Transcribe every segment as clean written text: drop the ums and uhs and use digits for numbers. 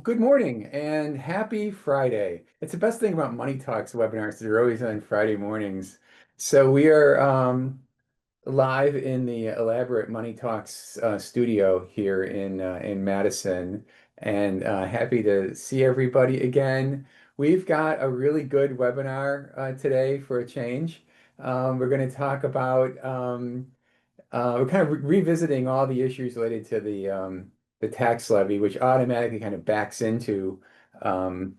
Good morning and happy Friday. It's the best thing about Money Talks webinars. They're always on Friday mornings. So we are live in the elaborate Money Talks studio here in Madison, and happy to see everybody again. We've got a really good webinar today for a change. We're going to talk about we're kind of revisiting all the issues related to the tax levy, which automatically kind of backs into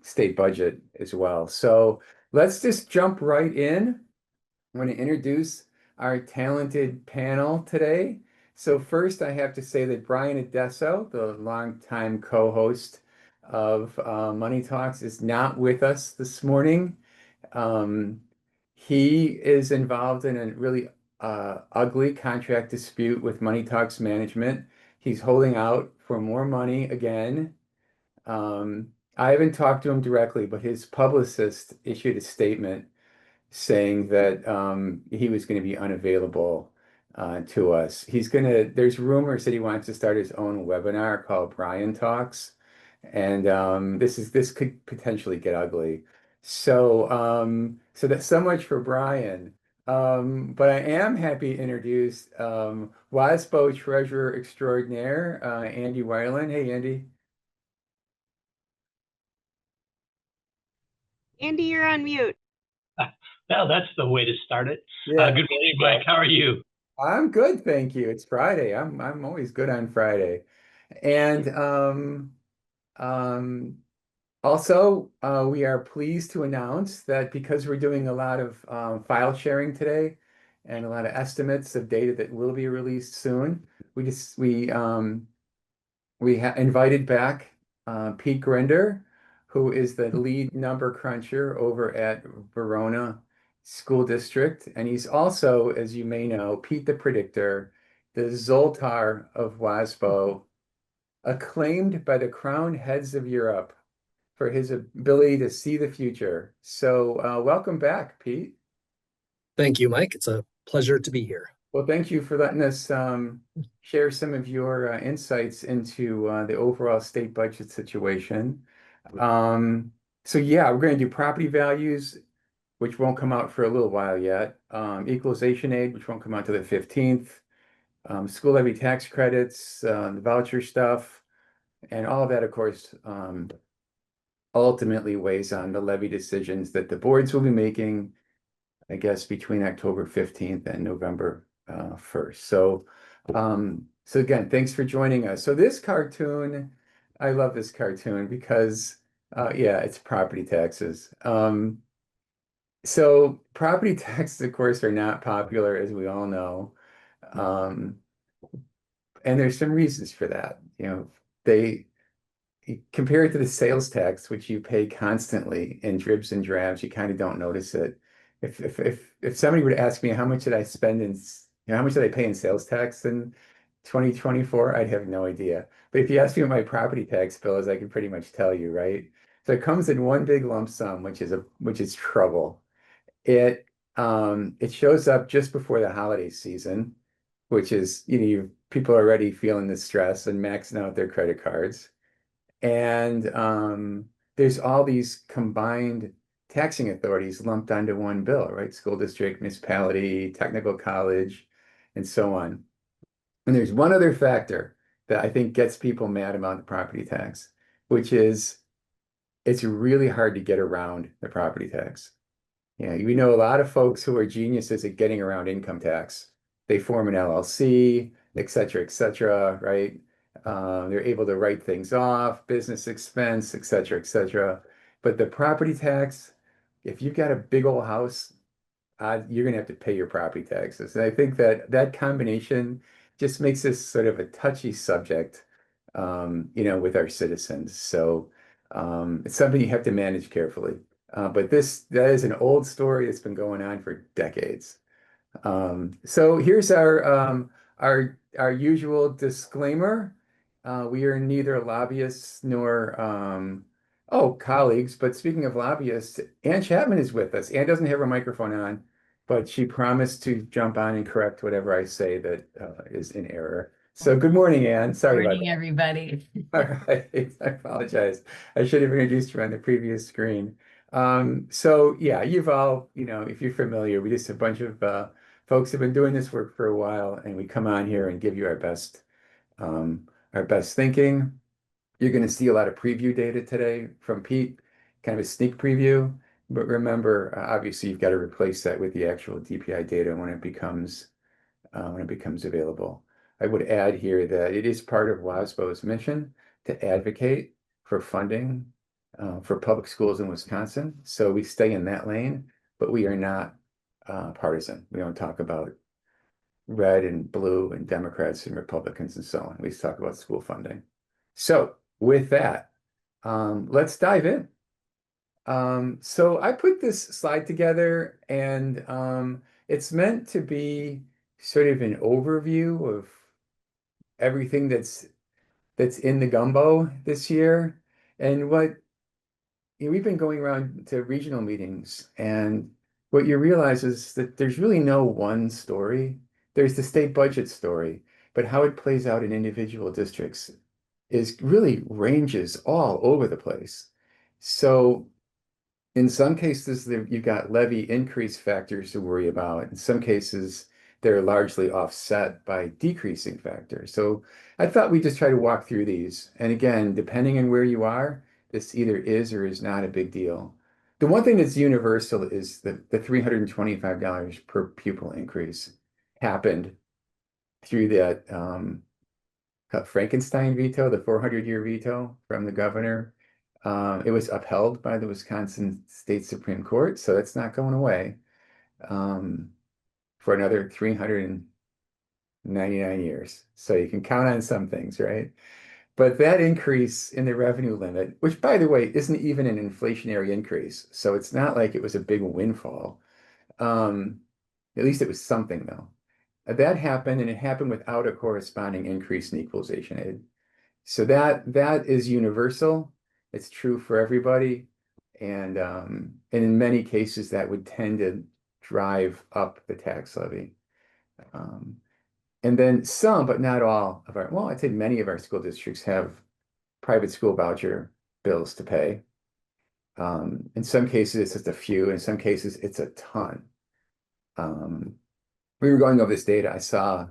state budget as well. So let's just jump right in. I'm going to introduce our talented panel today. So first, I have to say that Brian Adesso, the longtime co-host of Money Talks, is not with us this morning. Um, he is involved in a really ugly contract dispute with Money Talks management. He's holding out for more money again. I haven't talked to him directly, but his publicist issued a statement saying that he was going to be unavailable to us. There's rumors that he wants to start his own webinar called Brian Talks. And this could potentially get ugly. So that's so much for Brian. But I am happy to introduce WASBO Treasurer Extraordinaire, Andy Weiland. Hey, Andy. Andy, you're on mute. Well, that's the way to start it. Yeah, Good morning, Mike. How are you? I'm good, thank you. It's Friday. I'm always good on Friday. And um, also, we are pleased to announce that because we're doing a lot of file sharing today and a lot of estimates of data that will be released soon, we invited back Pete Grender, who is the lead number cruncher over at Verona School District, and he's also, as you may know, Pete the Predictor, the Zoltar of WASBO, acclaimed by the crowned heads of Europe for his ability to see the future. So welcome back, Pete. Thank you, Mike. It's a pleasure to be here. Well, thank you for letting us share some of your insights into the overall state budget situation. So yeah, we're going to do property values, which won't come out for a little while yet. Equalization aid, which won't come out to the 15th. School levy tax credits, the voucher stuff, and all of that, of course, ultimately weighs on the levy decisions that the boards will be making, I guess, between October 15th and November 1st. So again, thanks for joining us. So this cartoon, I love this cartoon because, yeah, it's property taxes. So property taxes, of course, are not popular, as we all know. And there's some reasons for that. They compare it to the sales tax, which you pay constantly in dribs and drabs, you kind of don't notice it. If somebody would ask me how much did I spend how much did I pay in sales tax in 2024, I'd have no idea. But if you ask me what my property tax bill is, I can pretty much tell you, right? So it comes in one big lump sum, which is trouble. It shows up just before the holiday season, which is, people are already feeling the stress and maxing out their credit cards. And there's all these combined taxing authorities lumped onto one bill, right? School district, municipality, technical college, and so on. And there's one other factor that I think gets people mad about the property tax, which is it's really hard to get around the property tax. We know a lot of folks who are geniuses at getting around income tax. They form an LLC, et cetera, right? They're able to write things off, business expense, et cetera. But the property tax, if you've got a big old house, you're going to have to pay your property taxes. And I think that combination just makes this sort of a touchy subject, with our citizens. So it's something you have to manage carefully. But that is an old story that's been going on for decades. So here's our usual disclaimer. We are neither lobbyists nor colleagues. But speaking of lobbyists, Ann Chapman is with us. Ann doesn't have her microphone on, but she promised to jump on and correct whatever I say that is in error. So good morning, Ann. Sorry about Morning, everybody. that. All right. I apologize. I should have introduced you on the previous screen. So yeah, you've all, if you're familiar, we just a bunch of folks have been doing this work for a while, and we come on here and give you our best thinking. You're going to see a lot of preview data today from Pete, kind of a sneak preview. But remember, obviously, you've got to replace that with the actual DPI data when it becomes available. I would add here that it is part of WASBO's mission to advocate for funding for public schools in Wisconsin. So we stay in that lane, but we are not partisan. We don't talk about red and blue and Democrats and Republicans and so on. We talk about school funding. So with that, let's dive in. So I put this slide together, and it's meant to be sort of an overview of everything that's in the gumbo this year. And we've been going around to regional meetings, and what you realize is that there's really no one story. There's the state budget story, but how it plays out in individual districts is really ranges all over the place. So in some cases, you've got levy increase factors to worry about. In some cases, they're largely offset by decreasing factors. So I thought we'd just try to walk through these. And again, depending on where you are, this either is or is not a big deal. The one thing that's universal is the $325 per pupil increase happened through that Frankenstein veto, the 400-year veto from the governor. It was upheld by the Wisconsin State Supreme Court, so it's not going away for another 399 years. So you can count on some things, right? But that increase in the revenue limit, which by the way, isn't even an inflationary increase, so it's not like it was a big windfall. At least it was something though. That happened, and it happened without a corresponding increase in equalization aid. So that is universal. It's true for everybody. And in many cases, that would tend to drive up the tax levy. And then some, but not all of well, I'd say many of our school districts have private school voucher bills to pay. In some cases, it's just a few. In some cases, it's a ton. We were going over this data. I saw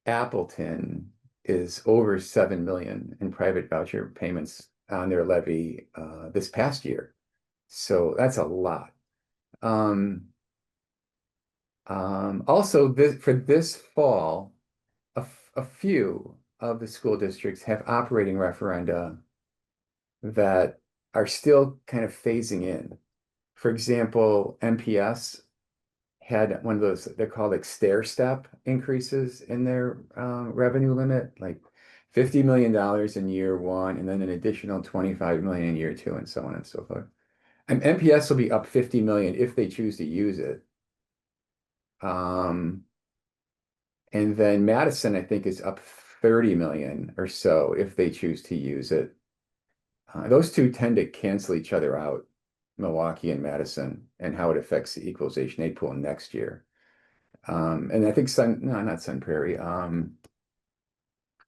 Appleton is over 7 million in private voucher payments on their levy this past year. So that's a lot. Also, for this fall, a few of the school districts have operating referenda that are still kind of phasing in. For example, MPS had one of those, they're called like stair step increases in their revenue limit, like $50 million in year one, and then an additional 25 million in year two, and so on and so forth. And MPS will be up 50 million if they choose to use it. And then Madison, I think, is up 30 million or so if they choose to use it. Those two tend to cancel each other out, Milwaukee and Madison, and how it affects the equalization aid pool next year. And I think not Sun Prairie.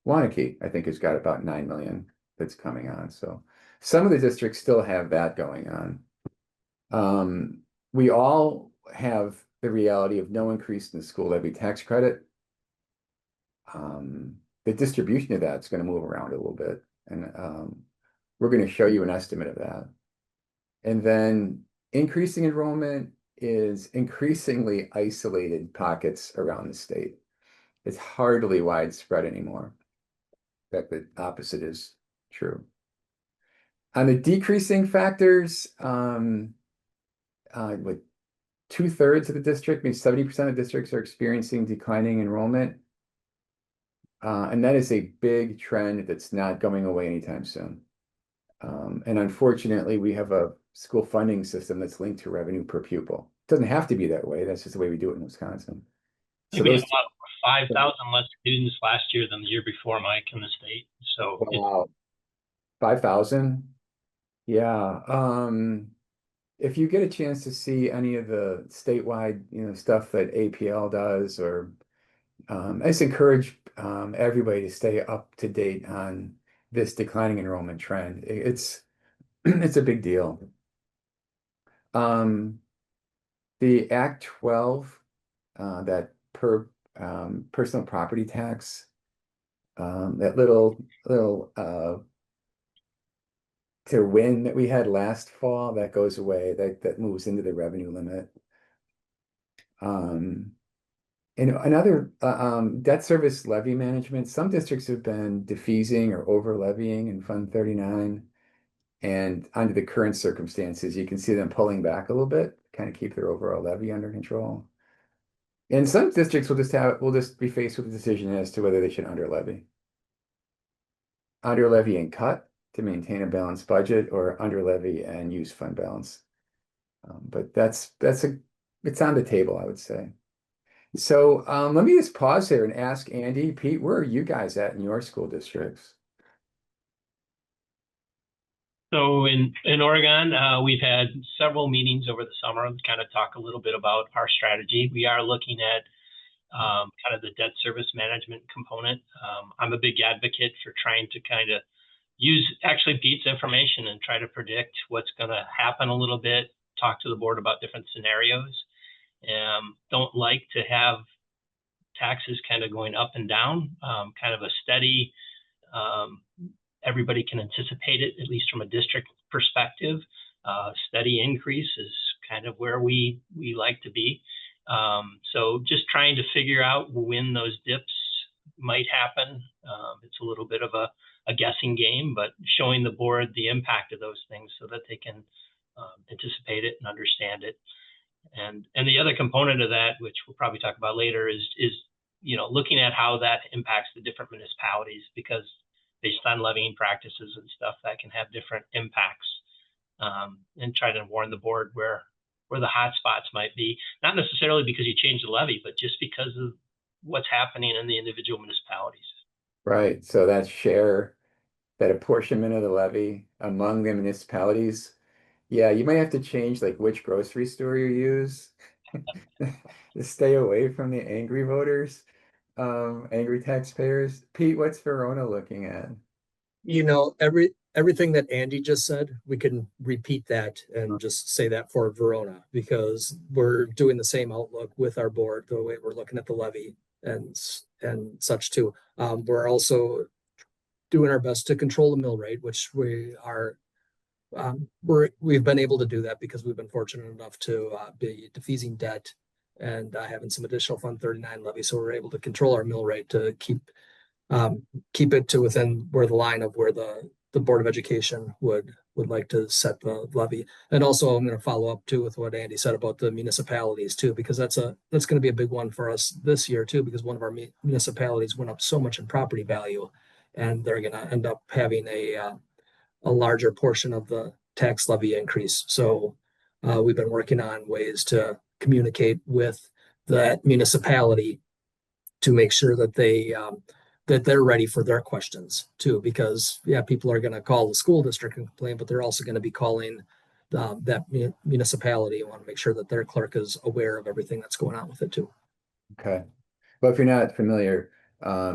Wanakee, I think, has got about 9 million that's coming on. So some of the districts still have that going on. We all have the reality of no increase in the school levy tax credit. The distribution of that's going to move around a little bit. And we're going to show you an estimate of that. And then increasing enrollment is increasingly isolated pockets around the state. It's hardly widespread anymore. In fact, the opposite is true. On the decreasing factors, with 2/3 of the district, maybe 70% of districts are experiencing declining enrollment. And that is a big trend that's not going away anytime soon. And unfortunately, we have a school funding system that's linked to revenue per pupil. It doesn't have to be that way. That's just the way we do it in Wisconsin. So We had those, about 5,000 less students last year than the year before, Mike, in the state. So wow, 5,000. Yeah. If you get a chance to see any of the statewide, stuff that APL does or I just encourage everybody to stay up to date on this declining enrollment trend. It's it's a big deal. Um, the Act 12, that per personal property tax, that little to win that we had last fall, that goes away. That moves into the revenue limit. Um, and another debt service levy management. Some districts have been defeasing or over levying in Fund 39. And under the current circumstances, you can see them pulling back a little bit, kind of keep their overall levy under control. And some districts will just be faced with a decision as to whether they should under levy. Under levy and cut to maintain a balanced budget, or under levy and use fund balance. But it's on the table, I would say. So let me just pause here and ask Andy, Pete, where are you guys at in your school districts? So in Oregon, we've had several meetings over the summer to kind of talk a little bit about our strategy. We are looking at kind of the debt service management component. I'm a big advocate for trying to kind of use actually Pete's information and try to predict what's going to happen a little bit, talk to the board about different scenarios. Don't like to have taxes kind of going up and down, kind of a steady, everybody can anticipate it, at least from a district perspective. Steady increase is kind of where we like to be. So just trying to figure out when those dips might happen. It's a little bit of a guessing game, but showing the board the impact of those things so that they can anticipate it and understand it. And the other component of that, which we'll probably talk about later, is looking at how that impacts the different municipalities, because based on levying practices and stuff, that can have different impacts, and try to warn the board where the hot spots might be, not necessarily because you change the levy, but just because of what's happening in the individual municipalities. Right. So that apportionment of the levy among the municipalities. Yeah, you might have to change like which grocery store you use to stay away from the angry voters, angry taxpayers. Pete, what's Verona looking at? Everything that Andy just said, we can repeat that and just say that for Verona, because we're doing the same outlook with our board, the way we're looking at the levy and such too. We're also doing our best to control the mill rate, which we've been able to do that because we've been fortunate enough to be defeasing debt and having some additional Fund 39 levy. So we're able to control our mill rate to keep it to within where the line of where the Board of Education would like to set the levy. And also I'm going to follow up too with what Andy said about the municipalities too, because that's going to be a big one for us this year too, because one of our municipalities went up so much in property value, and they're going to end up having a larger portion of the tax levy increase. So we've been working on ways to communicate with that municipality to make sure that they're ready for their questions too, because people are going to call the school district and complain, but they're also going to be calling that municipality and want to make sure that their clerk is aware of everything that's going on with it too. Okay. Well, if you're not familiar,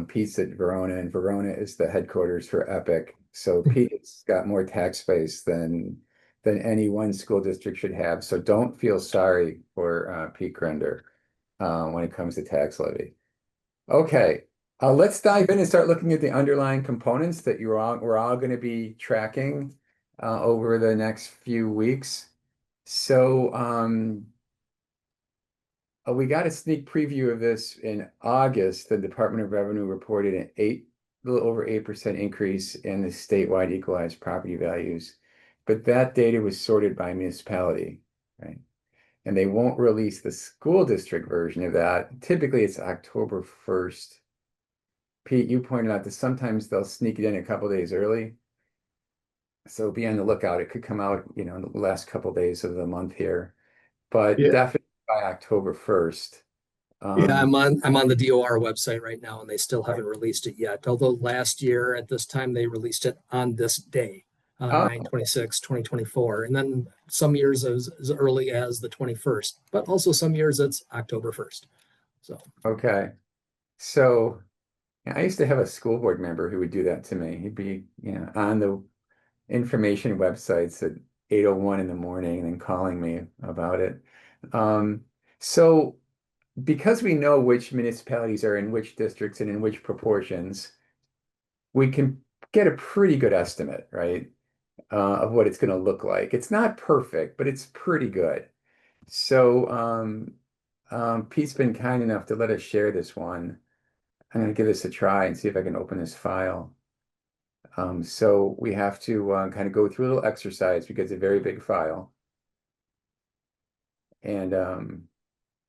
Pete's at Verona, and Verona is the headquarters for Epic. So Pete's got more tax base than any one school district should have. So don't feel sorry for Pete Grender when it comes to tax levy. Okay, let's dive in and start looking at the underlying components that we're all going to be tracking over the next few weeks. So we got a sneak preview of this in August. The Department of Revenue reported a little over 8% increase in the statewide equalized property values, but that data was sorted by municipality, right? And they won't release the school district version of that. Typically, it's October 1st. Pete, you pointed out that sometimes they'll sneak it in a couple days early. So be on the lookout. It could come out, in the last couple days of the month here, but Yeah. definitely by October 1st. I'm on the DOR website right now, and they still haven't released it yet. Although last year at this time they released it on this day, 9/26/2024, and then some years as early as the 21st, but also some years it's October 1st. So Okay. So I used to have a school board member who would do that to me. He'd be, on the information websites at 8:01 in the morning and then calling me about it. Um, so because we know which municipalities are in which districts and in which proportions, we can get a pretty good estimate, right, of what it's going to look like. It's not perfect, but it's pretty good. So Pete's been kind enough to let us share this one. I'm going to give this a try and see if I can open this file. So we have to kind of go through a little exercise because it's a very big file and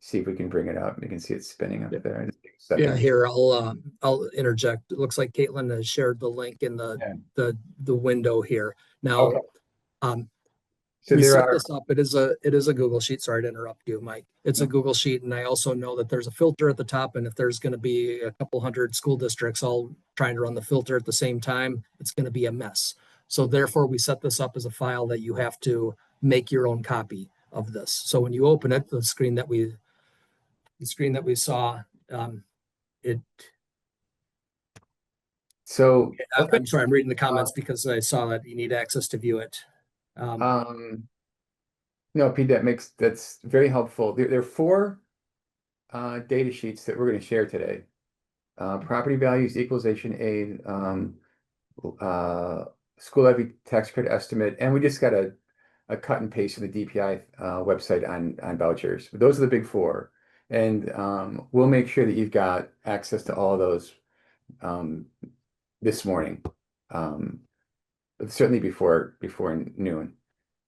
see if we can bring it up. You can see it spinning up there. Just take a Yeah, second. here I'll interject. It looks like Caitlin has shared the link in Yeah. the window here. Now, Okay. um, So we there set are, this up. It is a Google Sheet. Sorry to interrupt you, Mike. It's a Google Sheet, and I also know that there's a filter at the top. And if there's going to be a couple hundred school districts all trying to run the filter at the same time, it's going to be a mess. So therefore, we set this up as a file that you have to make your own copy of this. So when you open it, the screen that we saw, it. so okay. I'm sorry, I'm reading the Uh, comments because I saw that you need access to view it. um, no, Pete, that's very helpful. There are four data sheets that we're going to share today. Property values, equalization aid, uh, school levy tax credit estimate, and we just got a cut and paste from the DPI website on vouchers. But those are the big four, and we'll make sure that you've got access to all of those um, this morning, um, certainly before noon.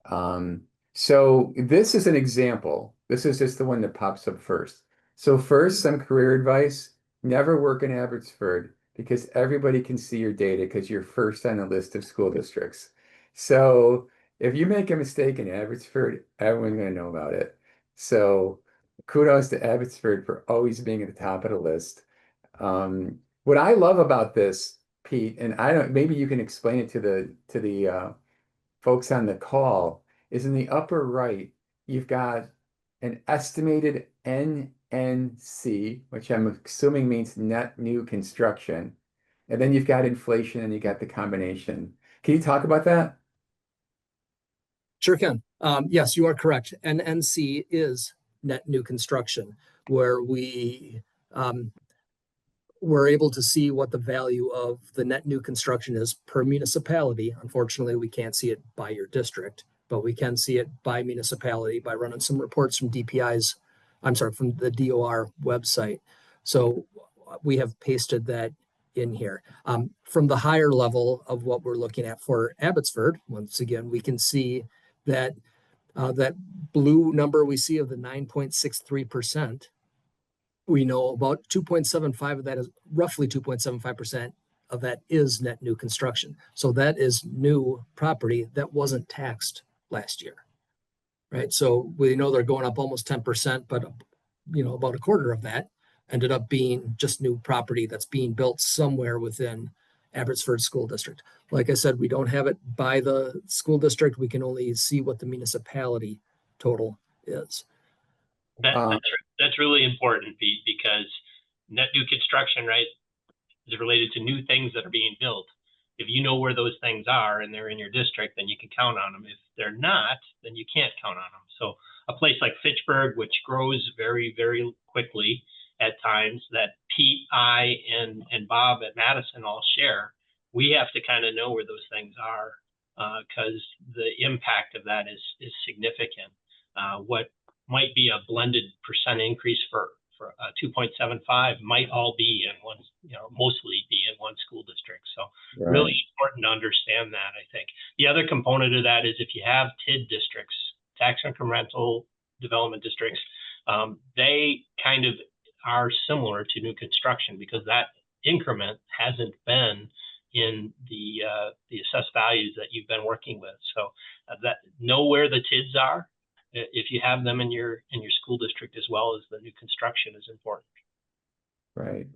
Um, so this is an example. This is just the one that pops up first. So first, some career advice. Never work in Abbotsford because everybody can see your data because you're first on the list of school districts. So if you make a mistake in Abbotsford, everyone's going to know about it. So kudos to Abbotsford for always being at the top of the list. What I love about this, Pete, and I don't, maybe you can explain it to the folks on the call, is in the upper right, you've got an estimated NNC, which I'm assuming means net new construction. And then you've got inflation and you got the combination. Can you talk about that? Sure can. Yes, you are correct. NNC is net new construction, where um, we're able to see what the value of the net new construction is per municipality. Unfortunately, we can't see it by your district, but we can see it by municipality by running some reports from from the DOR website. So we have pasted that in here. From the higher level of what we're looking at for Abbotsford, once again, we can see that that blue number we see of the 9.63%, we know about 2.75 of that is roughly 2.75% of that is net new construction. So that is new property that wasn't taxed last year, right? So we know they're going up almost 10%, but about a quarter of that ended up being just new property that's being built somewhere within Abbotsford School District. Like I said, we don't have it by the school district. We can only see what the municipality total is. That, Uh, that's that's really important, Pete, because net new construction, right, is related to new things that are being built. If you know where those things are and they're in your district, then you can count on them. If they're not, then you can't count on them. So a place like Fitchburg, which grows very, very quickly at times, that Pete, I, and Bob at Madison all share, we have to kind of know where those things are because the impact of that is significant. What might be a blended percent increase for 2.75 might all be in one, mostly be in one school district. So right. really important to understand that, I think. The other component of that is if you have TID districts, tax incremental development districts, they kind of are similar to new construction because that increment hasn't been in the assessed values that you've been working with. So that know where the TIDs are if you have them in your school district as well as the new construction is important. Right.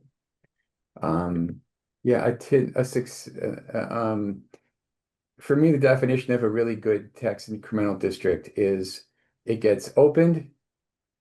Yeah, for me, the definition of a really good tax incremental district is it gets opened,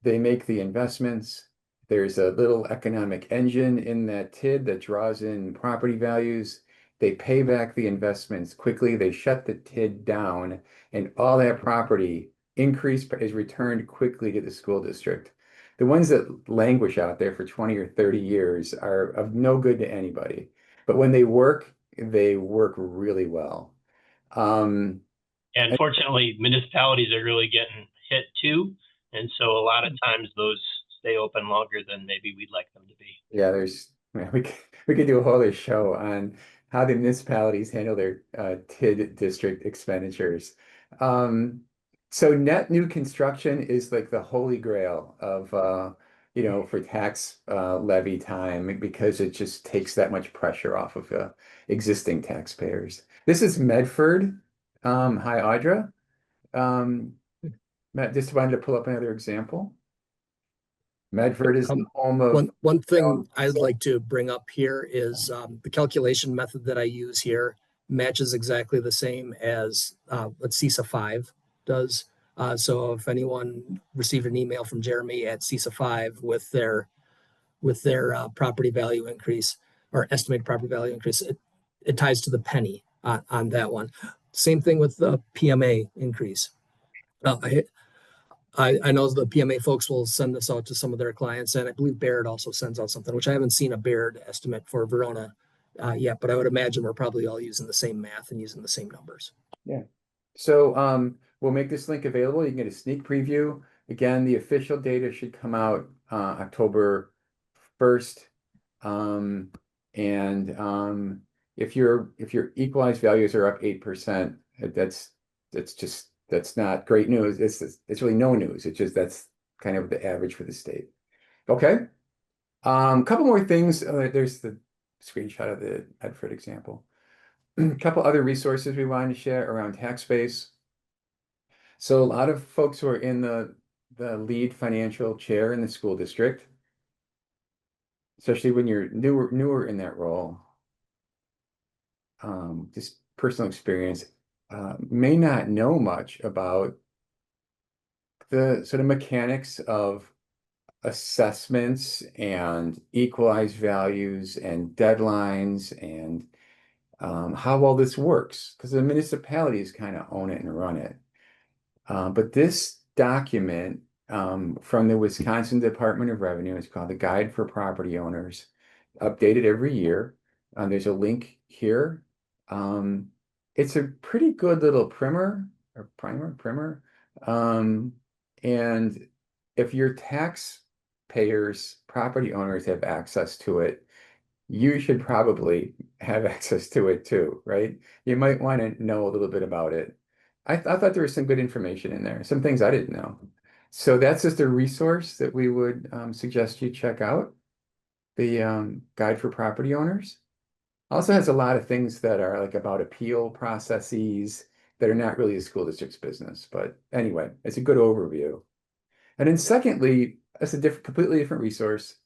they make the investments, There's a little economic engine in that TID that draws in property values. They pay back the investments quickly. They shut the TID down, and all that property increase is returned quickly to the school district. The ones that languish out there for 20 or 30 years are of no good to anybody. But when they work really well. Um, And fortunately, municipalities are really getting hit too. And so a lot of times those stay open longer than maybe we'd like them to be. Yeah, we could do a whole other show on how the municipalities handle their TID district expenditures. Um, so net new construction is like the holy grail of for tax levy time because it just takes that much pressure off of existing taxpayers. This is Medford. Hi, Audra. Um, Matt, just wanted to pull up another example. Medford is the Um, home of one thing I'd like to bring up here is the calculation method that I use here matches exactly the same as what CISA 5 does. So if anyone received an email from Jeremy at CISA 5 with their property value increase or estimated property value increase, it ties to the penny on that one. Same thing with the PMA increase. I know the PMA folks will send this out to some of their clients, and I believe Baird also sends out something, which I haven't seen a Baird estimate for Verona yet, but I would imagine we're probably all using the same math and using the same numbers. Yeah. So we'll make this link available. You can get a sneak preview. Again, the official data should come out October 1st. Um, and if your equalized values are up 8%, that's not great news. It's really no news. It's just that's kind of the average for the state. Okay. Couple more things. There's the screenshot of the Edford example. A couple other resources we wanted to share around tax base. So a lot of folks who are in the lead financial chair in the school district, especially when you're newer in that role, just personal experience, may not know much about the sort of mechanics of assessments and equalized values and deadlines and how well this works because the municipalities kind of own it and run it. But this document from the Wisconsin Department of Revenue is called the Guide for Property Owners, updated every year. There's a link here. Um, it's a pretty good little primer. Um, and if your taxpayers, property owners have access to it, you should probably have access to it too, right? You might want to know a little bit about it. I thought there was some good information in there, some things I didn't know. So that's just a resource that we would suggest you check out, the Guide for Property Owners. Also has a lot of things that are like about appeal processes that are not really the school district's business. But anyway, it's a good overview. And then secondly, that's a completely different resource.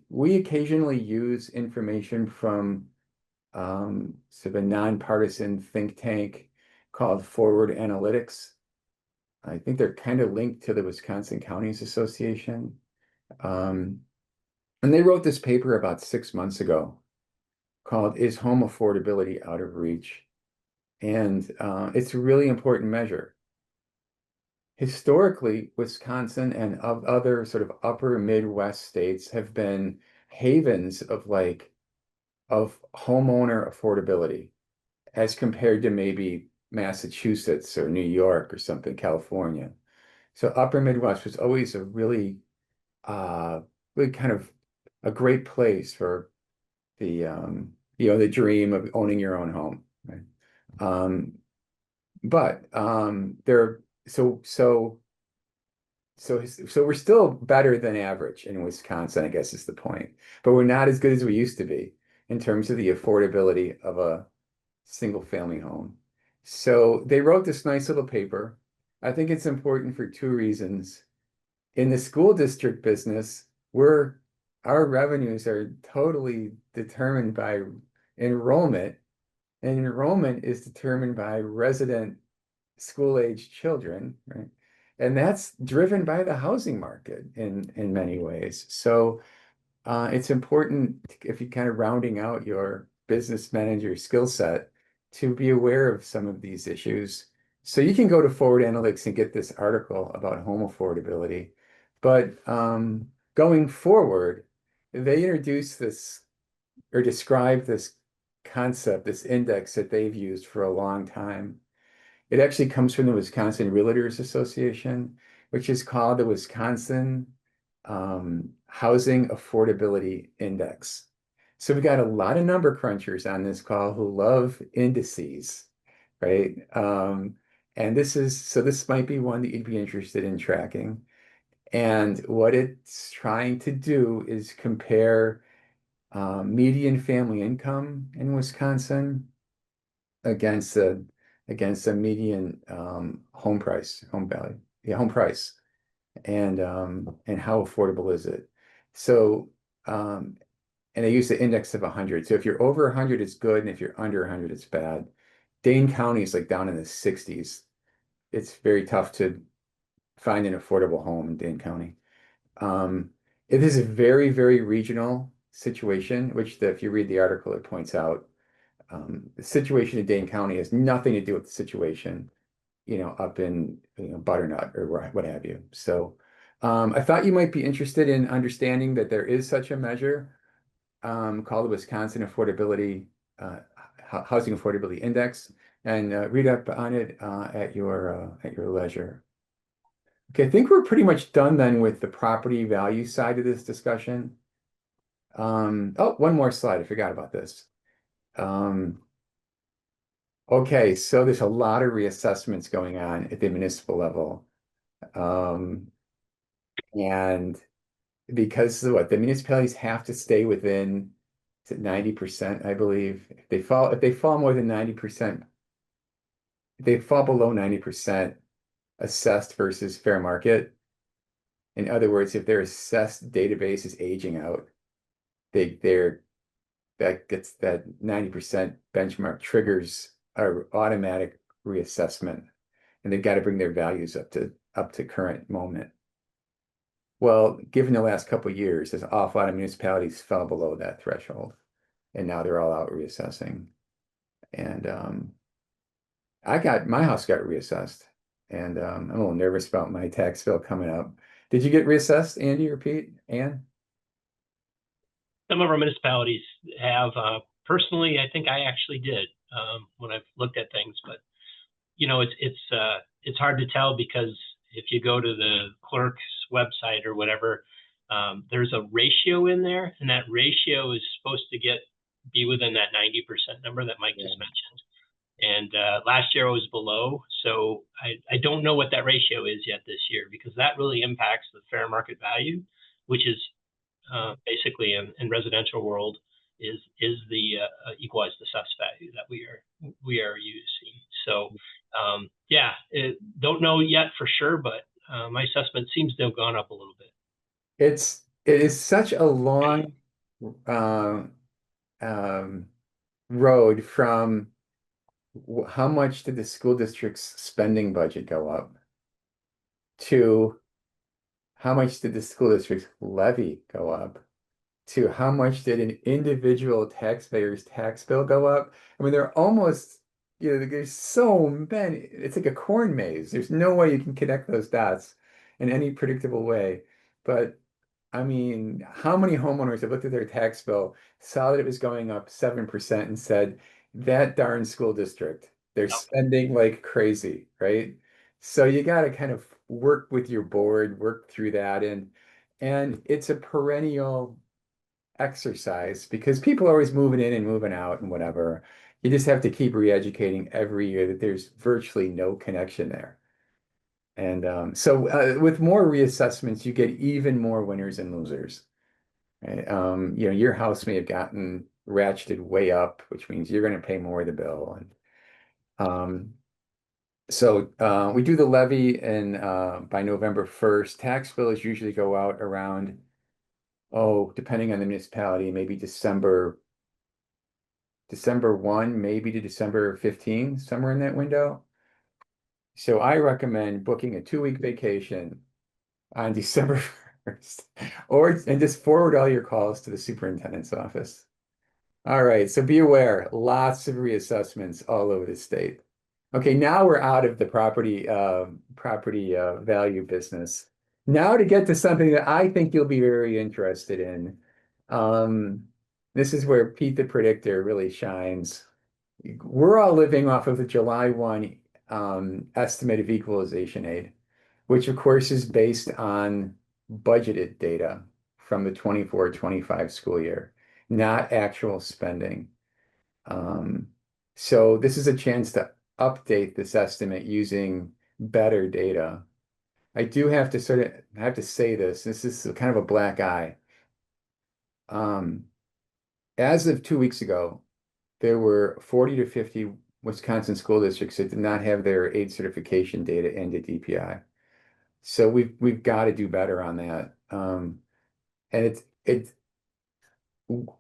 We occasionally use information from sort of a nonpartisan think tank called Forward Analytics. I think they're kind of linked to the Wisconsin Counties Association. Um, and they wrote this paper about 6 months ago called Is Home Affordability Out of Reach? And it's a really important measure. Historically, Wisconsin and other sort of upper Midwest states have been havens of homeowner affordability as compared to maybe Massachusetts or New York or something, California. So upper Midwest was always a really kind of a great place for the dream of owning your own home, right? Um, but there so we're still better than average in Wisconsin, I guess is the point. But we're not as good as we used to be in terms of the affordability of a single family home. So they wrote this nice little paper. I think it's important for two reasons. In the school district business, our revenues are totally determined by enrollment, and enrollment is determined by resident school age children, right? And that's driven by the housing market in many ways. So it's important if you're kind of rounding out your business manager skill set to be aware of some of these issues. So you can go to Forward Analytics and get this article about home affordability. But going forward, they introduced this or described this concept, this index that they've used for a long time. It actually comes from the Wisconsin Realtors Association, which is called the Wisconsin Housing Affordability Index. So we got a lot of number crunchers on this call who love indices, right? And this might be one that you'd be interested in tracking. And what it's trying to do is compare median family income in Wisconsin against a median home value, home price, and how affordable is it? So and they use the index of 100. So if you're over 100, it's good, and if you're under 100, it's bad. Dane County is like down in the 60s. It's very tough to find an affordable home in Dane County. It is a very, very regional situation, which if you read the article, it points out. The situation in Dane County has nothing to do with the situation, up in, Butternut or what have you. So I thought you might be interested in understanding that there is such a measure called the Wisconsin Housing Affordability Index, and read up on it at your leisure. Okay, I think we're pretty much done then with the property value side of this discussion. Oh, one more slide. I forgot about this. Okay, so there's a lot of reassessments going on at the municipal level. And because what the municipalities have to stay within, is it 90%, I believe. If they fall more than 90%, if they fall below 90% assessed versus fair market. In other words, if their assessed database is aging out, they're that 90% benchmark triggers a automatic reassessment, and they've got to bring their values up to current moment. Well, given the last couple of years, there's an awful lot of municipalities fell below that threshold, and now they're all out reassessing. And my house got reassessed, and I'm a little nervous about my tax bill coming up. Did you get reassessed, Andy or Pete? Ann? Some of our municipalities have. Personally, I think I actually did when I've looked at things, but it's hard to tell because if you go to the clerk's website or whatever, there's a ratio in there, and that ratio is supposed to be within that 90% number that Mike just mentioned. And last year it was below, so I don't know what that ratio is yet this year, because that really impacts the fair market value, which is basically in residential world is the equalized assessed value that we are using. So don't know yet for sure, but my assessment seems to have gone up a little bit. It is such a long road from how much did the school district's spending budget go up to how much did the school district's levy go up to how much did an individual taxpayer's tax bill go up. I mean, they're almost, there's so many, it's like a corn maze. There's no way you can connect those dots in any predictable way. But I mean, how many homeowners have looked at their tax bill, saw that it was going up 7% and said, that darn school district, they're spending like crazy, right? So you got to kind of work with your board, work through that. And it's a perennial exercise because people are always moving in and moving out and whatever. You just have to keep re-educating every year that there's virtually no connection there. And so with more reassessments, you get even more winners and losers. Right? Your house may have gotten ratcheted way up, which means you're going to pay more of the bill. And so we do the levy, and by November 1st, tax bills usually go out around, depending on the municipality, maybe December 1, maybe to December 15, somewhere in that window. So I recommend booking a 2-week vacation on December 1st, and just forward all your calls to the superintendent's office. All right, so be aware, lots of reassessments all over the state. Okay, now we're out of the property value business. Now to get to something that I think you'll be very interested in. Um, this is where Pete the Predictor really shines. We're all living off of the July 1 estimate of equalization aid, which of course is based on budgeted data from the 24-25 school year, not actual spending. Um, so this is a chance to update this estimate using better data. I do have to have to say this is kind of a black eye. Um, as of 2 weeks ago, there were 40 to 50 Wisconsin school districts that did not have their aid certification data into DPI. So we've got to do better on that. And it's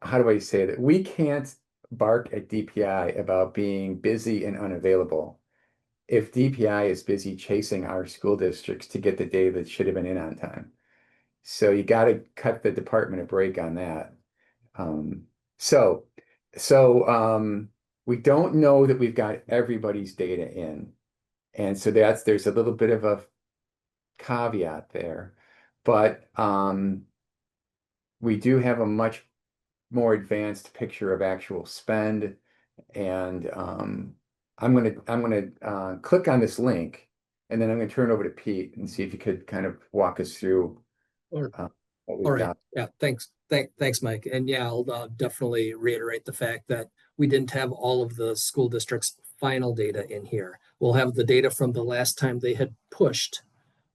how do I say that? We can't bark at DPI about being busy and unavailable if DPI is busy chasing our school districts to get the data that should have been in on time. So you got to cut the department a break on that. Um, so so we don't know that we've got everybody's data in. And so there's a little bit of a caveat there. But we do have a much more advanced picture of actual spend. And I'm gonna click on this link, and then I'm gonna turn it over to Pete and see if you could kind of walk us through Or, what all we've right. got. Yeah. Thanks, Mike. And yeah, I'll definitely reiterate the fact that we didn't have all of the school districts' final data in here. We'll have the data from the last time they had pushed,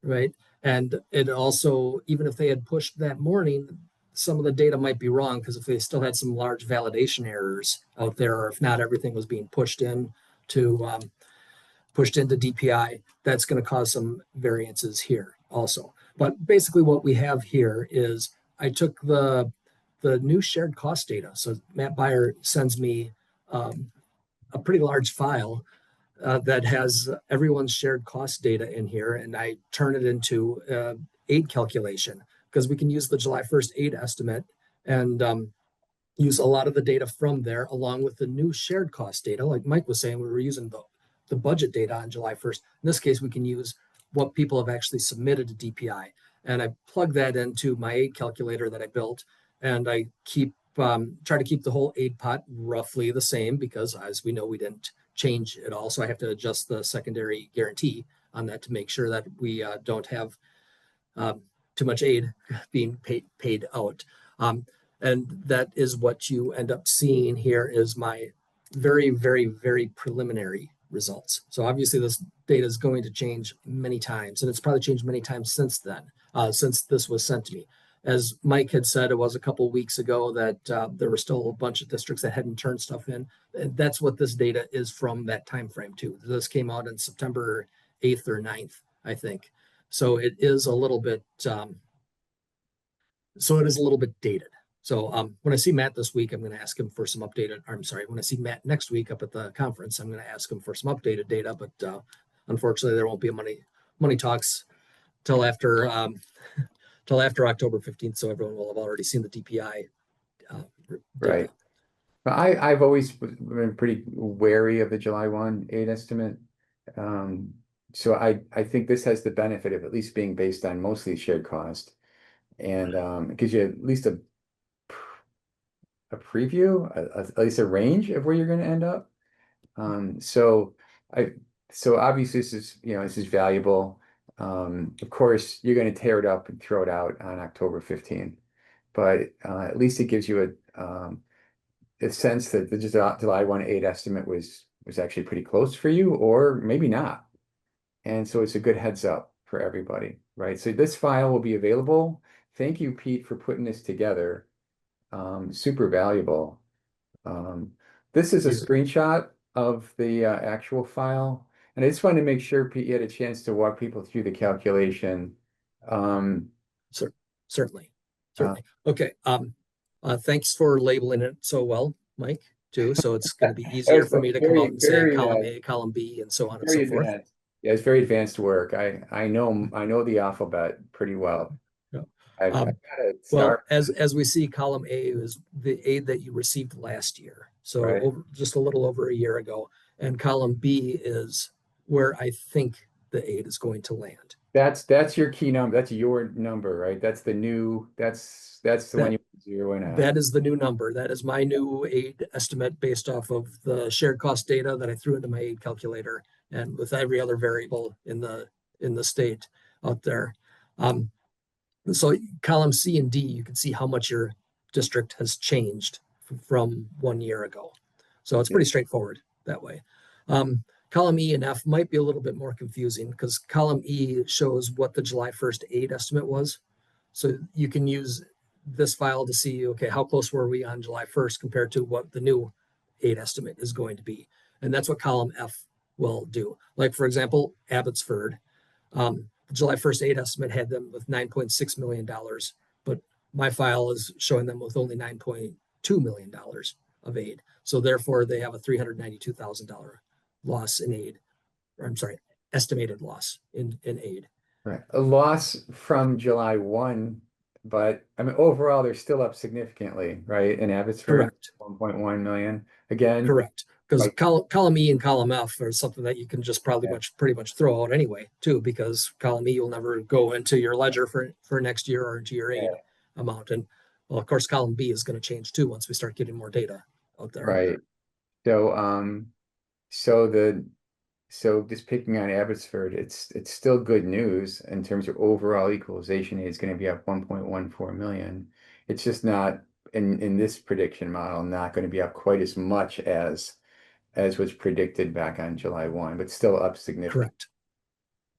right? And it also, even if they had pushed that morning, some of the data might be wrong because if they still had some large validation errors out there, or if not everything was being pushed into DPI, that's going to cause some variances here also. But basically what we have here is I took the new shared cost data. So Matt Beyer sends me a pretty large file that has everyone's shared cost data in here, and I turn it into aid calculation because we can use the July 1st aid estimate and use a lot of the data from there along with the new shared cost data. Like Mike was saying, we were using the budget data on July 1st. In this case, we can use what people have actually submitted to DPI. And I plug that into my aid calculator that I built, and I try to keep the whole aid pot roughly the same because, as we know, we didn't change it all. So I have to adjust the secondary guarantee on that to make sure that we don't have too much aid being paid out. And that is what you end up seeing here is my very, very, very preliminary results. So obviously this data is going to change many times, and it's probably changed many times since then, since this was sent to me. As Mike had said, it was a couple of weeks ago that there were still a bunch of districts that hadn't turned stuff in. That's what this data is from that time frame too. This came out in September 8th or 9th, I think. So it is a little bit dated. So when I see Matt this week, I'm going to ask him for some updated. I'm sorry, when I see Matt next week up at the conference, I'm going to ask him for some updated data. But unfortunately, there won't be a money talks till after October 15th. So everyone will have already seen the DPI data. Right. But I've always been pretty wary of the July 1 aid estimate. So I think this has the benefit of at least being based on mostly shared cost. And it gives you at least a preview, at least a range of where you're going to end up. So I so obviously this is valuable. Of course, you're going to tear it up and throw it out on October 15th, but at least it gives you a sense that the July 1 aid estimate was actually pretty close for you, or maybe not. And so it's a good heads up for everybody, right? So this file will be available. Thank you, Pete, for putting this together. Super valuable. This is a screenshot of the actual file. And I just wanted to make sure, Pete, you had a chance to walk people through the calculation. Certainly. Okay. Thanks for labeling it so well, Mike, too. So it's going to be easier for me to come out and say column A, column B, and so on and so forth. Yeah, it's very advanced work. I know the alphabet pretty well. Yeah. I've Um, got to well, start, as we see, column A is the aid that you received last year, so right? just a little over a year ago, and column B is where I think the aid is going to land. That's your key number. That's your number, right? That's the new. That's the one That you zero in on. that is the new number. That is my new aid estimate based off of the shared cost data that I threw into my aid calculator, and with every other variable in the state out there. Um, So column C and D, you can see how much your district has changed from 1 year ago. So it's Yeah. pretty straightforward that way. Column E and F might be a little bit more confusing because column E shows what the July 1st aid estimate was. So you can use this file to see, okay, how close were we on July 1st compared to what the new aid estimate is going to be. And that's what column F will do. Like, for example, Abbotsford. The July 1st aid estimate had them with $9.6 million, but my file is showing them with only $9.2 million of aid. So therefore, they have a $392,000 loss in aid, or I'm sorry, estimated loss in aid. Right. A loss from July 1, but I mean overall they're still up significantly, right? In Abbotsford, Correct. 1.1 million. Again, Correct. Because like column E and column F are something that you can just probably yeah, pretty much throw out anyway, too, because column E will never go into your ledger for next year or into your aid yeah, amount. And well, of course, column B is going to change too once we start getting more data out there. right. So so the so just picking on Abbotsford, it's still good news in terms of overall equalization aid is going to be up 1.14 million. It's just not in this prediction model, not going to be up quite as much as was predicted back on July 1, but still up significantly. Correct.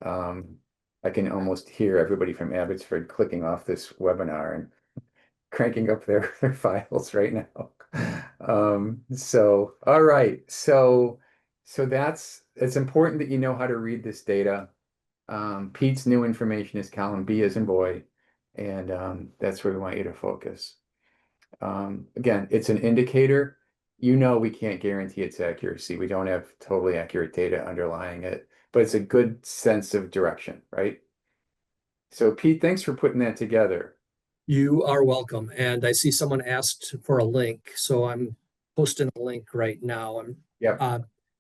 Um, I can almost hear everybody from Abbotsford clicking off this webinar and cranking up their files right now. So, all right. So it's important that you know how to read this data. Pete's new information is column B as in boy, and that's where we want you to focus. Again, it's an indicator. You know we can't guarantee its accuracy. We don't have totally accurate data underlying it, but it's a good sense of direction, right? So Pete, thanks for putting that together. You are welcome. And I see someone asked for a link, so I'm posting a link right now. Yep. Uh,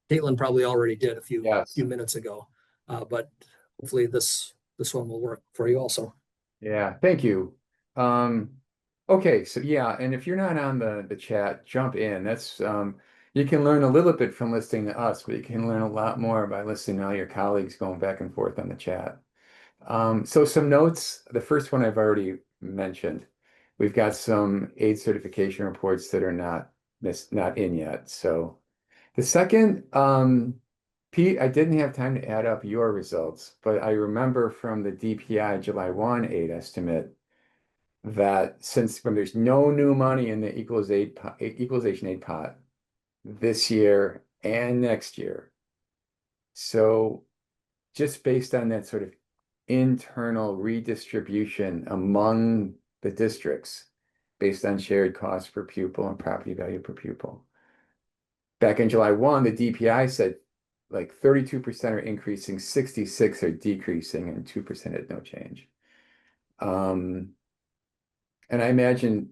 Caitlin probably already did a Yes. few minutes ago, but hopefully this one will work for you also. Yeah. Thank you. Um, okay. So yeah, and if you're not on the chat, jump in. That's you can learn a little bit from listening to us, but you can learn a lot more by listening to all your colleagues going back and forth on the chat. So some notes. The first one I've already mentioned. We've got some aid certification reports that are not in yet. So the second, Pete, I didn't have time to add up your results, but I remember from the DPI July 1 aid estimate that since when there's no new money in the equalization aid pot this year and next year, so just based on that sort of internal redistribution among the districts based on shared cost per pupil and property value per pupil. Back in July 1, the DPI said like 32% are increasing, 66 are decreasing, and 2% had no change. And I imagine,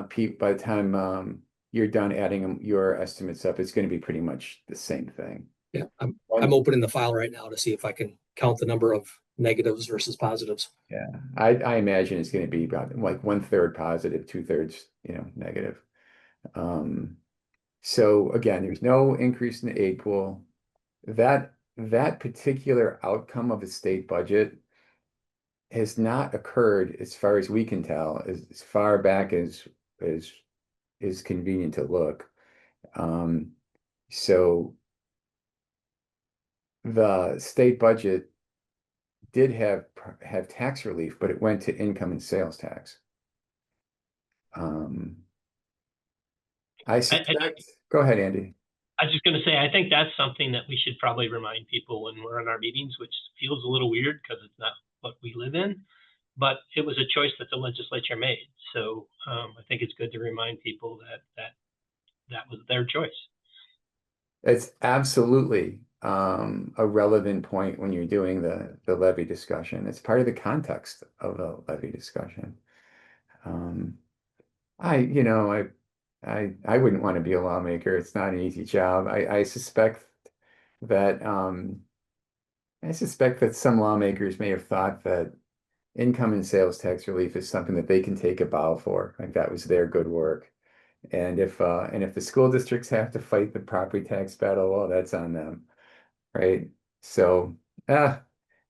Pete, by the time you're done adding your estimates up, it's going to be pretty much the same thing. Yeah, I'm One, opening the file right now to see if I can count the number of negatives versus positives. yeah, I imagine it's going to be about like 1/3 positive, 2/3, negative. Um, so again, there's no increase in the aid pool. That particular outcome of the state budget has not occurred as far as we can tell, as far back as is convenient to look. Um, so the state budget did have tax relief, but it went to income and sales tax. Um, I I, suspect. Go ahead, Andy. I was just going to say, I think that's something that we should probably remind people when we're in our meetings, which feels a little weird because it's not what we live in, but it was a choice that the legislature made. So I think it's good to remind people that was their choice. It's absolutely. a relevant point when you're doing the levy discussion. It's part of the context of a levy discussion. Um, you know, I wouldn't want to be a lawmaker. It's not an easy job. That I suspect that some lawmakers may have thought that income and sales tax relief is something that they can take a bow for, like that was their good work. And if the school districts have to fight the property tax battle, well, that's on them, right? So, uh,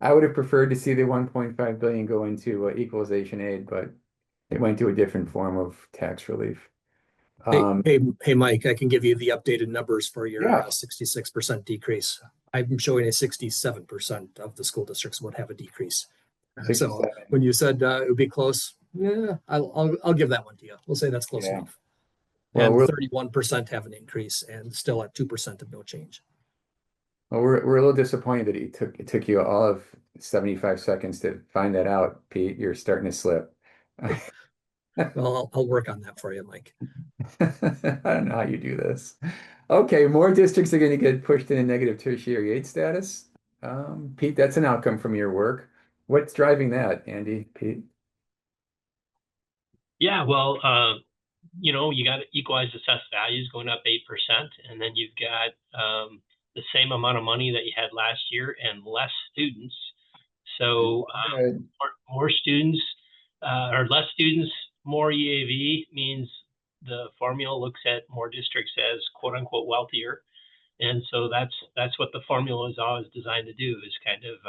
I would have preferred to see the 1.5 billion go into equalization aid, but it went to a different form of tax relief. Hey, Um, hey, hey, Mike, I can give you the updated numbers for your yeah, 66% decrease. I'm showing a 67% of the school districts would have a decrease. So 67. when you said it would be close, yeah, I'll give that one to you. We'll say that's close Yeah. enough. Well, And 31% have an increase and still at 2% of no change. we're a little disappointed that it took you all of 75 seconds to find that out, Pete. You're starting to slip. Well, I'll work on that for you, Mike. I don't know how you do this. Okay, more districts are going to get pushed into negative tertiary aid status. Pete, that's an outcome from your work. What's driving that, Andy, Pete? Yeah, well, you got equalized assessed values going up 8%, and then you've got the same amount of money that you had last year and less students. So Good. more students or less students, more EAV means the formula looks at more districts as quote unquote wealthier. And so that's what the formula is always designed to do, is kind of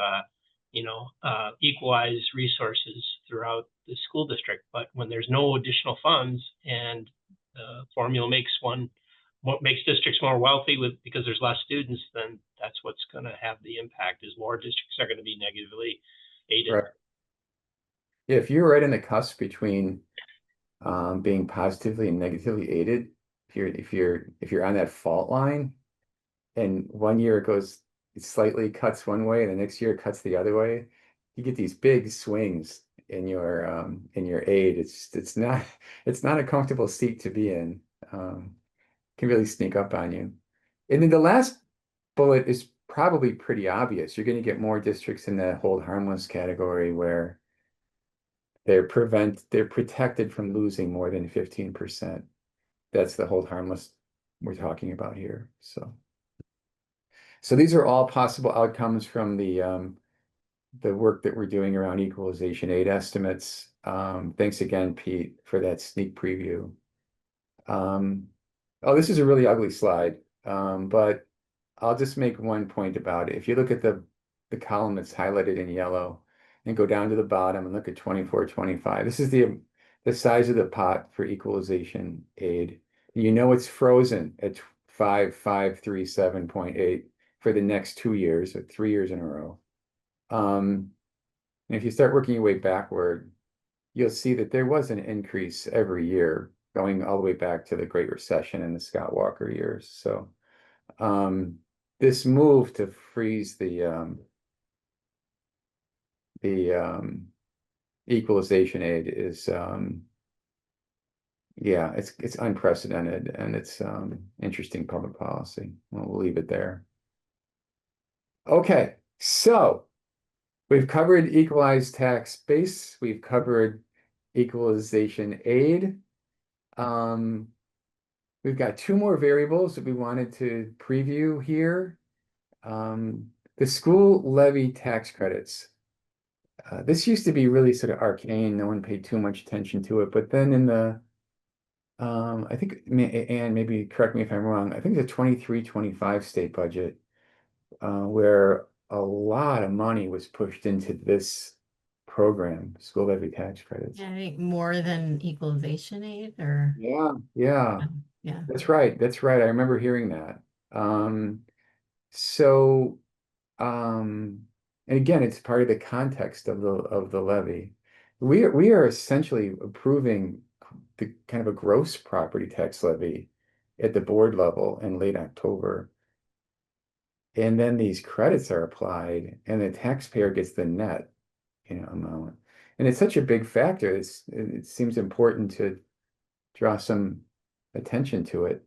equalize resources throughout the school district. But when there's no additional funds and the formula makes districts more wealthy because there's less students, then that's what's going to have the impact, is more districts are going to be negatively aided. Right. Yeah, if you're right in the cusp between being positively and negatively aided, if you're on that fault line, and one year it slightly cuts one way, and the next year it cuts the other way, you get these big swings in your aid. It's not a comfortable seat to be in. Can really sneak up on you. And then the last bullet is probably pretty obvious. You're going to get more districts in the hold harmless category where they're protected from losing more than 15%. That's the hold harmless we're talking about here. So these are all possible outcomes from the work that we're doing around equalization aid estimates. Thanks again, Pete, for that sneak preview. Um, oh, this is a really ugly slide, but I'll just make one point about it. If you look at the column that's highlighted in yellow and go down to the bottom and look at 24, 25, this is the size of the pot for equalization aid. You know it's frozen at 5537.8 for the next 2 years, or 3 years in a row. And if you start working your way backward, you'll see that there was an increase every year, going all the way back to the Great Recession and the Scott Walker years. So this move to freeze the equalization aid is yeah, it's unprecedented, and it's interesting public policy. Well, we'll leave it there. Okay, so we've covered equalized tax base. We've covered equalization aid. We've got two more variables that we wanted to preview here. The school levy tax credits. This used to be really sort of arcane. No one paid too much attention to it. But then in I think, and maybe correct me if I'm wrong, I think the 23-25 state budget, where a lot of money was pushed into this program, school levy tax credits. Yeah, I think more than equalization aid or Yeah, yeah. that's right. That's right. I remember hearing that. So, and again, it's part of the context of the levy. We are essentially approving the kind of a gross property tax levy at the board level in late October. And then these credits are applied, and the taxpayer gets the net, amount. And it's such a big factor. It seems important to draw some attention to it.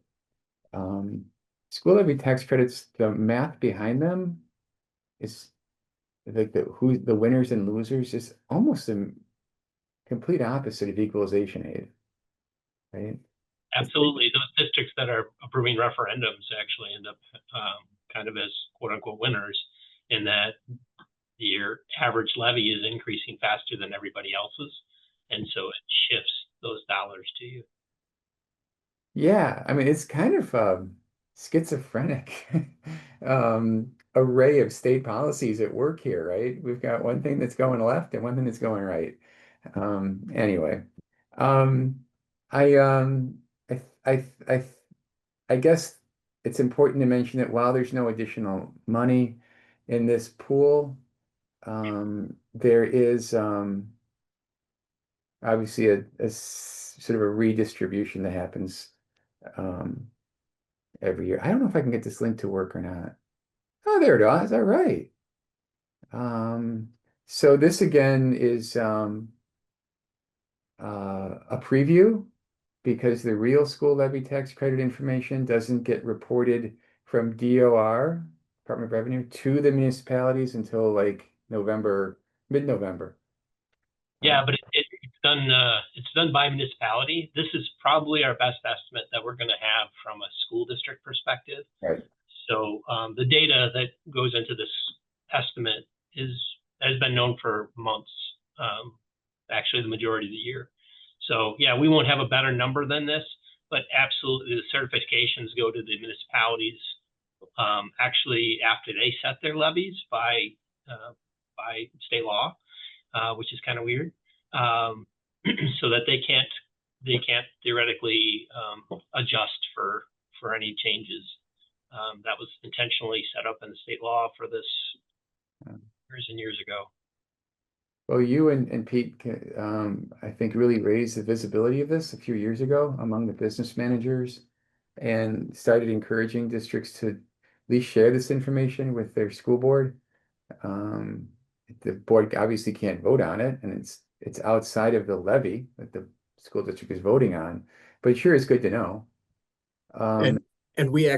school levy tax credits, the math behind them is like the winners and losers is almost a complete opposite of equalization aid, right? It's Absolutely. Those districts that are approving referendums actually end up kind of as quote unquote winners in that your average levy is increasing faster than everybody else's. And so it shifts those dollars to you. Yeah, I mean it's kind of schizophrenic array of state policies at work here, right? We've got one thing that's going left and one thing that's going right. Anyway, um, I I I I I guess it's important to mention that while there's no additional money in this pool, there is obviously sort of a redistribution that happens um, every year. I don't know if I can get this link to work or not. Oh, there it is. All right. So this again is a preview because the real school levy tax credit information doesn't get reported from DOR, Department of Revenue, to the municipalities until like November, mid-November. Yeah, but it's done by municipality. This is probably our best estimate that we're going to have from a school district perspective. Right. So the data that goes into this estimate has been known for months, actually the majority of the year. So yeah, we won't have a better number than this, but absolutely the certifications go to the municipalities actually after they set their levies by state law, which is kind of weird, so that they can't theoretically adjust for any changes. That was intentionally set up in the state law for this years and years ago. Well, you and Pete, I think, really raised the visibility of this a few years ago among the business managers and started encouraging districts to at least share this information with their school board. Um, the board obviously can't vote on it, and it's outside of the levy that the school district is voting on, but it sure is good to know. And we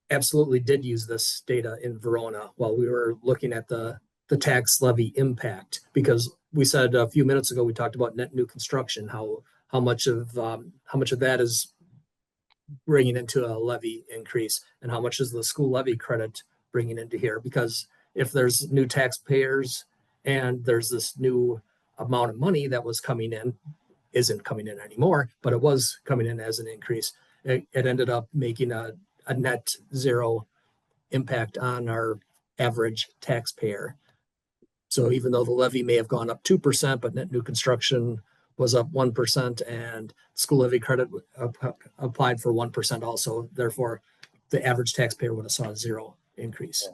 absolutely did use this data in Verona while we were looking at the tax levy impact, because we said a few minutes ago we talked about net new construction, how much of that is bringing into a levy increase, and how much is the school levy credit bringing into here. Because if there's new taxpayers and there's this new amount of money that was coming in, isn't coming in anymore, but it was coming in as an increase, it ended up making a net zero impact on our average taxpayer. So even though the levy may have gone up 2%, but net new construction was up 1%, and school levy credit applied for 1% also. Therefore, the average taxpayer would have saw a zero increase.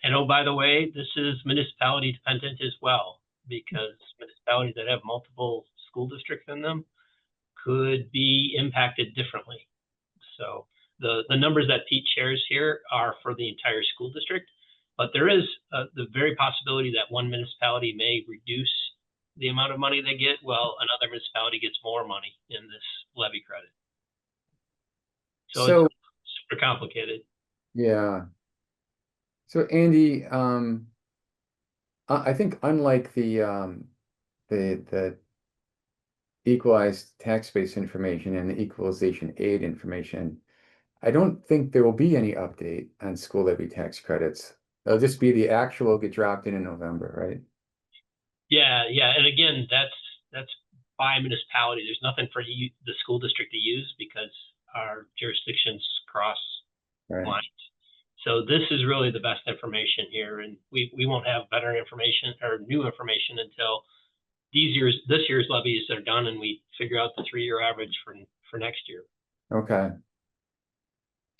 And oh, by the way, this is municipality dependent as well, because municipalities that have multiple school districts in them could be impacted differently. So the numbers that Pete shares here are for the entire school district, but there is the very possibility that one municipality may reduce the amount of money they get, while another municipality gets more money in this levy credit. So it's super complicated. Yeah. So Andy, I think unlike the equalized tax base information and the equalization aid information, I don't think there will be any update on school levy tax credits. It'll just be the actual get dropped in November, right? Yeah, and again, that's by municipality. There's nothing for the school district to use because our jurisdictions cross lines. So this is really the best information here, and we won't have better information or new information until this year's levies are done and we figure out the 3-year average for next year. Okay.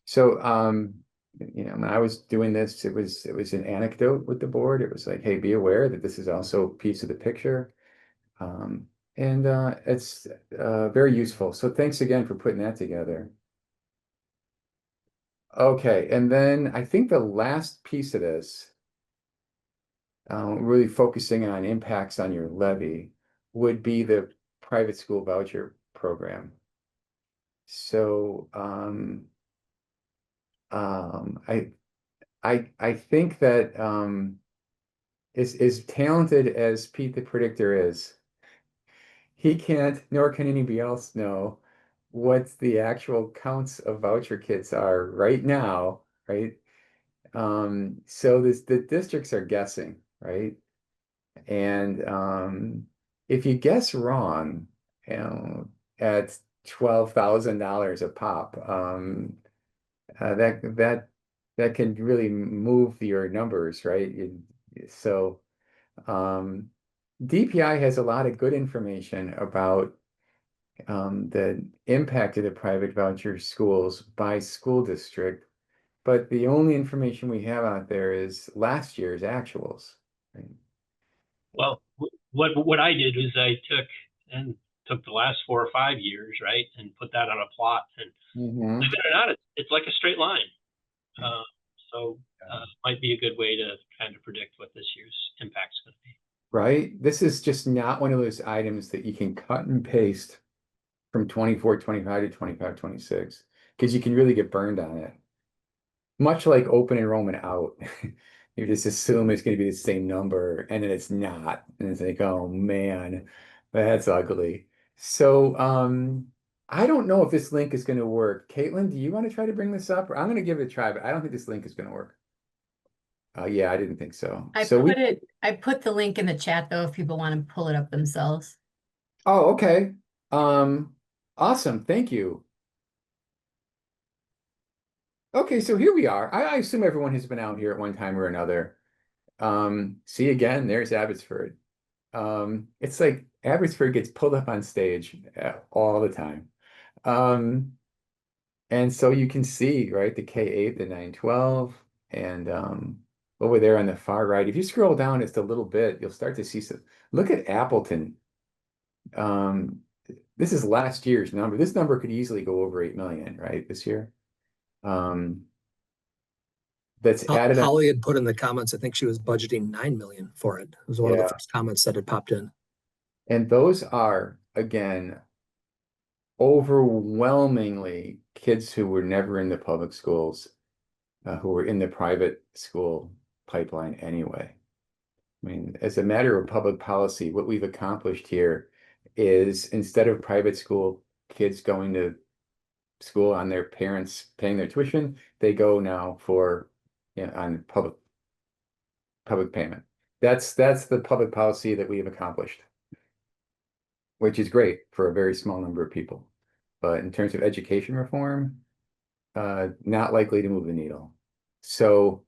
So when I was doing this, it was an anecdote with the board. It was like, hey, be aware that this is also a piece of the picture. And it's very useful. So thanks again for putting that together. Okay, and then I think the last piece of this, really focusing on impacts on your levy, would be the private school voucher program. So I think that as talented as Pete the Predictor is, he can't, nor can anybody else know what the actual counts of voucher kits are right now, right? So the districts are guessing, right? And if you guess wrong, you know, at $12,000 a pop, that can really move your numbers, right? So um, DPI has a lot of good information about the impact of the private voucher schools by school district, but the only information we have out there is last year's actuals. Right? Well, what I did was I took the last 4 or 5 years, right, and put that on a plot. And Mhm. believe it or not, it's like a straight line. Uh, so might be a good way to kind of predict what this year's impact's going to be. Right? This is just not one of those items that you can cut and paste from 24, 25 to 25, 26, because you can really get burned on it. Much like open enrollment out. You just assume it's going to be the same number, and then it's not. And it's like, oh man, that's ugly. So I don't know if this link is going to work. Caitlin, do you want to try to bring this up? Or I'm going to give it a try, but I don't think this link is going to work. Yeah, I didn't think so. I put the link in the chat though, if people want to pull it up themselves. Oh, okay. Um, awesome. Thank you. Okay, so here we are. I assume everyone has been out here at one time or another. See again, there's Abbotsford. It's like Abbotsford gets pulled up on stage all the time. Um, and so you can see, right, the K8, the 912, and over there on the far right, if you scroll down just a little bit, you'll start to see some. Look at Appleton. Um, this is last year's number. This number could easily go over 8 million, right, this year. Um, that's added up. Holly had put in the comments, I think she was budgeting 9 million for it. It was one of the Yeah. first comments that had popped in. And those are, again, overwhelmingly kids who were never in the public schools, who were in the private school pipeline anyway. I mean, as a matter of public policy, what we've accomplished here is instead of private school kids going to school on their parents paying their tuition, they go now for, on public payment. That's the public policy that we have accomplished, which is great for a very small number of people. But in terms of education reform, not likely to move the needle. So,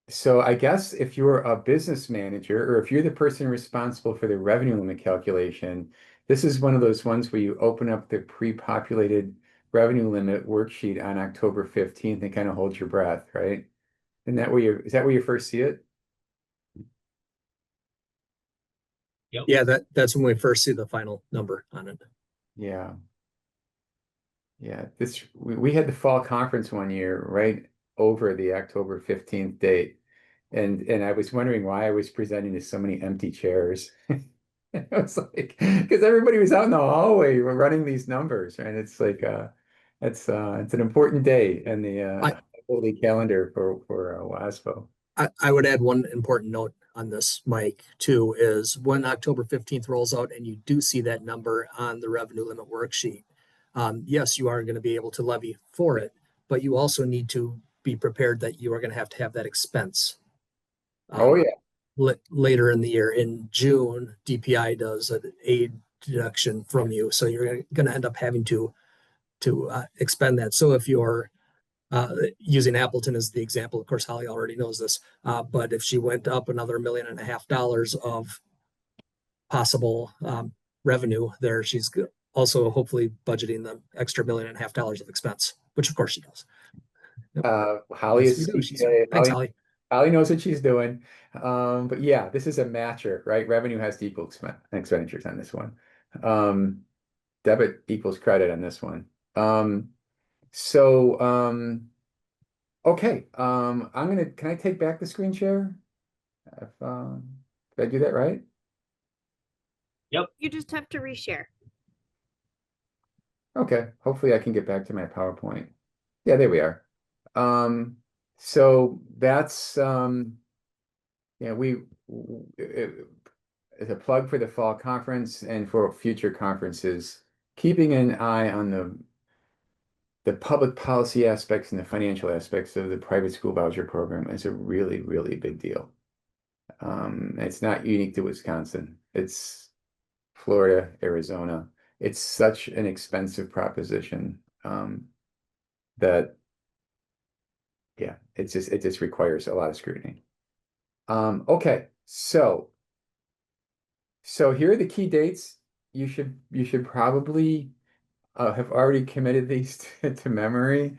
so I guess if you're a business manager or if you're the person responsible for the revenue limit calculation, this is one of those ones where you open up the pre-populated revenue limit worksheet on October 15th and kind of hold your breath, right? Is that where you first see it? Yep. Yeah, that's when we first see the final number on it. Yeah. Yeah, we had the fall conference one year right over the October 15th date. And I was wondering why I was presenting to so many empty chairs. It was like because everybody was out in the hallway running these numbers, and it's like it's an important day in the holy calendar for WASBO. I would add one important note on this, Mike, too, is when October 15th rolls out and you do see that number on the revenue limit worksheet, yes, you are going to be able to levy for it, but you also need to be prepared that you are going to have that expense. Oh yeah. Later in the year. In June, DPI does an aid deduction from you, so you're going to end up having to expend that. So if you're using Appleton as the example, of course, Holly already knows this, but if she went up another $1.5 million of possible revenue there, she's also hopefully budgeting the extra $1.5 million of expense, which of course she does. Yep. Holly Yes, is we do. Thanks, Holly. Holly knows what she's doing. But yeah, this is a matcher, right? Revenue has to equal expenditures on this one. Debit equals credit on this one. So okay. Can I take back the screen share? Did I do that right? Yep. You just have to reshare. Okay. Hopefully I can get back to my PowerPoint. Yeah, there we are. So that's yeah, as a plug for the fall conference and for future conferences, keeping an eye on the public policy aspects and the financial aspects of the private school voucher program is a really, really big deal. It's not unique to Wisconsin. It's Florida, Arizona. It's such an expensive proposition that yeah, it just requires a lot of scrutiny. Okay, so here are the key dates. You should probably have already committed these to memory.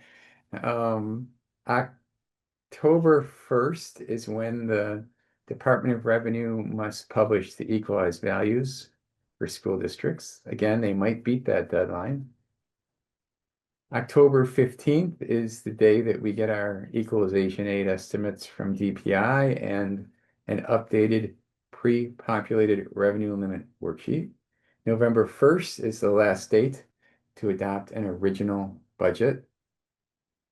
Um, October 1st is when the Department of Revenue must publish the equalized values for school districts. Again, they might beat that deadline. October 15th is the day that we get our equalization aid estimates from DPI and an updated pre-populated revenue limit worksheet. November 1st is the last date to adopt an original budget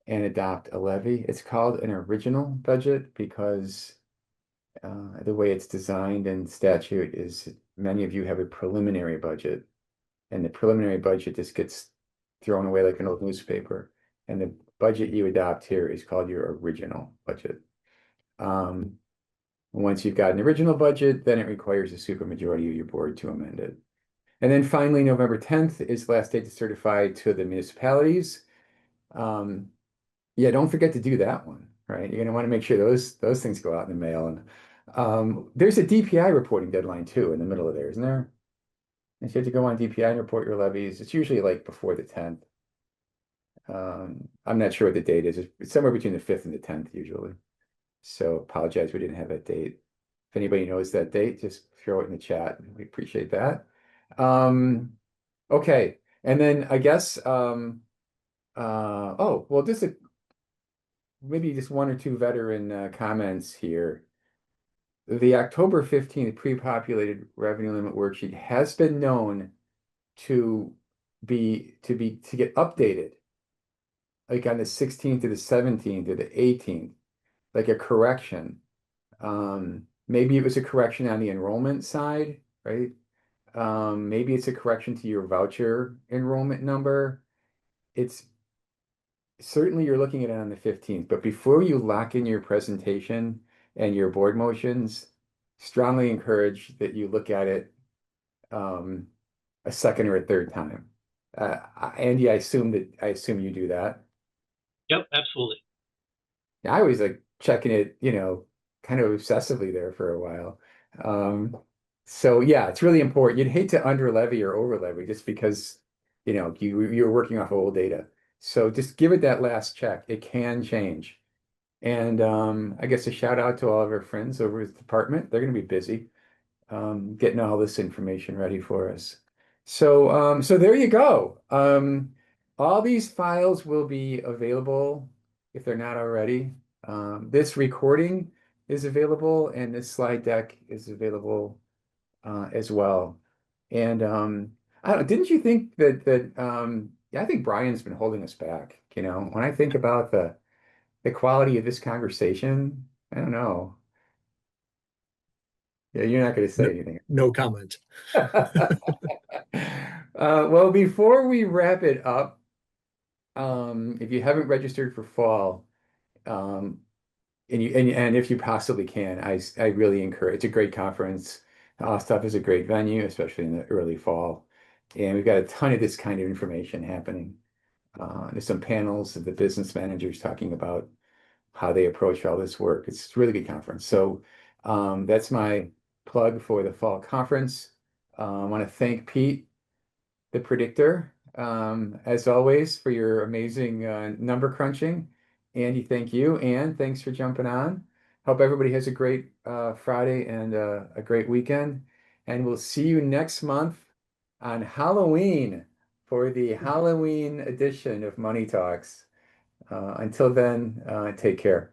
and adopt a levy. It's called an original budget because the way it's designed in statute is many of you have a preliminary budget, and the preliminary budget just gets thrown away like an old newspaper. And the budget you adopt here is called your original budget. Once you've got an original budget, then it requires a supermajority of your board to amend it. And then finally, November 10th is the last date to certify to the municipalities. Yeah, don't forget to do that one, right? You're going to want to make sure those things go out in the mail. And there's a DPI reporting deadline too in the middle of there, isn't there? If you have to go on DPI and report your levies, it's usually like before the 10th. I'm not sure what the date is. It's somewhere between the 5th and the 10th usually. So apologize we didn't have that date. If anybody knows that date, just throw it in the chat. We appreciate that. Okay. And then I guess oh, well, maybe just one or two veteran comments here. The October 15th pre-populated revenue limit worksheet has been known to get updated like on the 16th or the 17th or the 18th, like a correction. Maybe it was a correction on the enrollment side, right? Maybe it's a correction to your voucher enrollment number. It's certainly you're looking at it on the 15th, but before you lock in your presentation and your board motions, strongly encourage that you look at it a second or a third time. Andy, I assume you do that. Yep, absolutely. I always like checking it, kind of obsessively there for a while. So yeah, it's really important. You'd hate to under levy or over levy just because, you're working off old data. So just give it that last check. It can change. And I guess a shout out to all of our friends over at the department. They're going to be busy getting all this information ready for us. So there you go. All these files will be available if they're not already. This recording is available and this slide deck is available as well. And I don't, didn't you think that yeah, I think Brian's been holding us back, when I think about the quality of this conversation, I don't know. Yeah, you're not going to say anything. No comment. Well, before we wrap it up, if you haven't registered for fall, and if you possibly can, I really encourage. It's a great conference. Stuff is a great venue, especially in the early fall, and we've got a ton of this kind of information happening. There's some panels of the business managers talking about how they approach all this work. It's a really good conference. So that's my plug for the fall conference. I want to thank Pete, the predictor, as always, for your amazing number crunching. Andy, thank you. And thanks for jumping on. Hope everybody has a great Friday and a great weekend. And we'll see you next month on Halloween for the Halloween edition of Money Talks. Until then, take care.